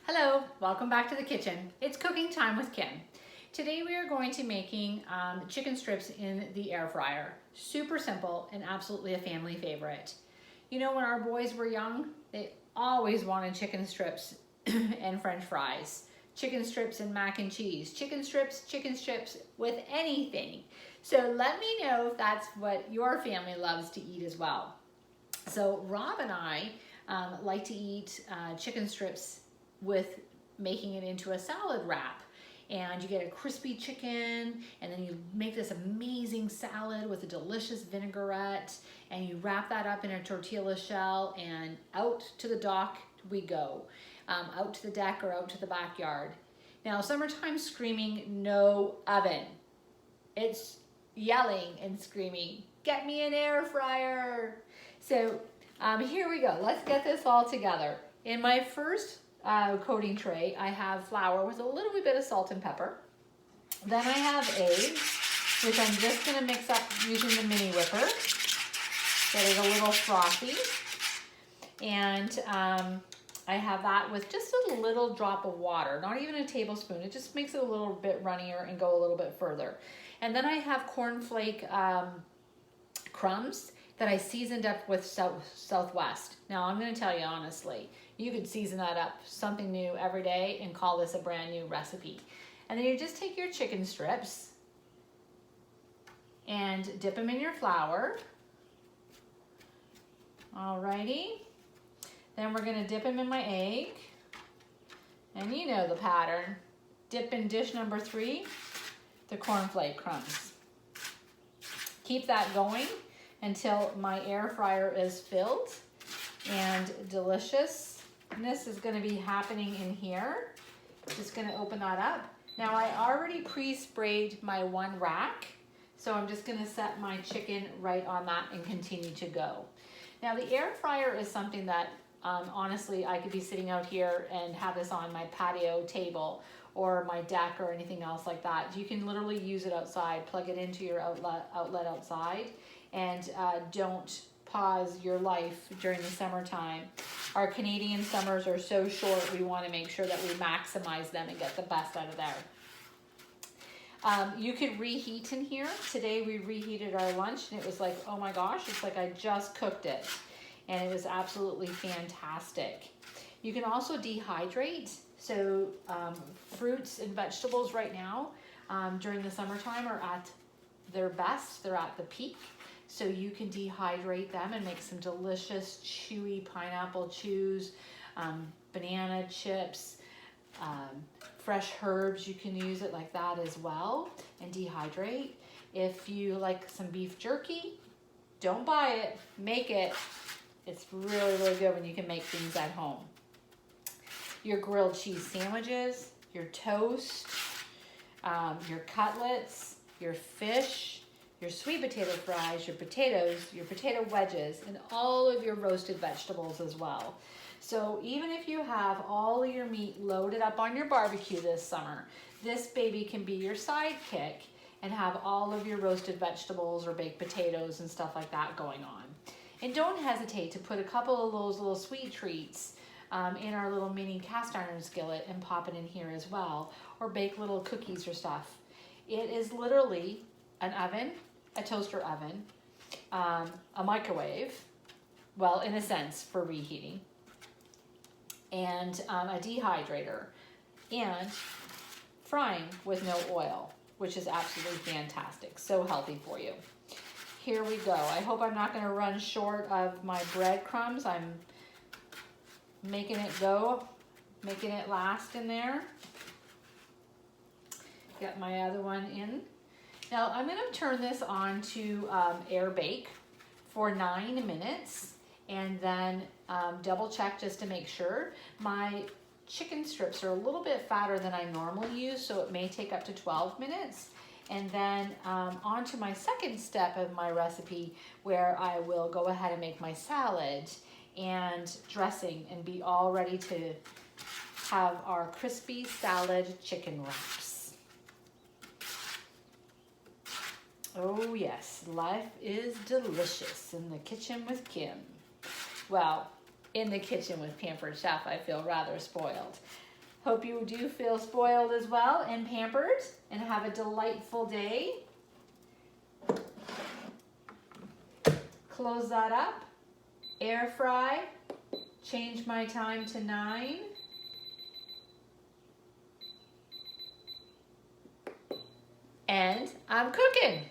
Hello, welcome back to the kitchen. It's cooking time with Kim. Today we are going to be making chicken strips in the air fryer. Super simple and absolutely a family favorite. You know, when our boys were young, they always wanted chicken strips and french fries. Chicken strips and mac and cheese. Chicken strips with anything. So let me know if that's what your family loves to eat as well. So Rob and I like to eat chicken strips with making it into a salad wrap, and you get a crispy chicken and then you make this amazing salad with a delicious vinaigrette, and you wrap that up in a tortilla shell, and out to the dock we go, out to the deck or out to the backyard. Now summertime screaming no oven. It's yelling and screaming, get me an air fryer. So here we go. Let's get this all together. In my first coating tray, I have flour with a little bit of salt and pepper. Then I have eggs, which I'm just going to mix up using the mini whipper. Get it a little frothy. And I have that with just a little drop of water, not even a tablespoon. It just makes it a little bit runnier and go a little bit further. And then I have cornflake crumbs that I seasoned up with Southwest. Now I'm going to tell you honestly, you could season that up something new every day and call this a brand new recipe. And then you just take your chicken strips and dip them in your flour. Alrighty. Then we're going to dip them in my egg. And you know the pattern. Dip in dish number 3, the cornflake crumbs. Keep that going until my air fryer is filled, and deliciousness is going to be happening in here. Just going to open that up. Now I already pre-sprayed my one rack, so I'm just going to set my chicken right on that and continue to go. Now the air fryer is something that honestly I could be sitting out here and have this on my patio table or my deck or anything else like that. You can literally use it outside, plug it into your outlet outside, and don't pause your life during the summertime. Our Canadian summers are so short, we want to make sure that we maximize them and get the best out of there. You could reheat in here. Today we reheated our lunch and it was like, oh my gosh, it's like I just cooked it. And it was absolutely fantastic. You can also dehydrate. So fruits and vegetables right now during the summertime are at their best. They're at the peak. So you can dehydrate them and make some delicious chewy pineapple chews, banana chips, fresh herbs. You can use it like that as well and dehydrate. If you like some beef jerky, don't buy it, make it. It's really, really good when you can make things at home. Your grilled cheese sandwiches, your toast, your cutlets, your fish, your sweet potato fries, your potatoes, your potato wedges, and all of your roasted vegetables as well. So even if you have all of your meat loaded up on your barbecue this summer, this baby can be your sidekick and have all of your roasted vegetables or baked potatoes and stuff like that going on. And don't hesitate to put a couple of those little sweet treats in our little mini cast iron skillet and pop it in here as well, or bake little cookies or stuff. It is literally an oven, a toaster oven, a microwave, well, in a sense, for reheating, and a dehydrator, and frying with no oil, which is absolutely fantastic. So healthy for you. Here we go. I hope I'm not going to run short of my breadcrumbs. I'm making it go, making it last in there. Get my other one in. Now I'm going to turn this on to air bake for 9 minutes, and then double check just to make sure. My chicken strips are a little bit fatter than I normally use, so it may take up to 12 minutes. And then on to my second step of my recipe, where I will go ahead and make my salad and dressing and be all ready to have our crispy salad chicken wraps. Oh yes, life is delicious in the kitchen with Kim. Well, in the kitchen with Pampered Chef, I feel rather spoiled. Hope you do feel spoiled as well and pampered and have a delightful day. Close that up. Air fry. Change my time to 9. And I'm cooking.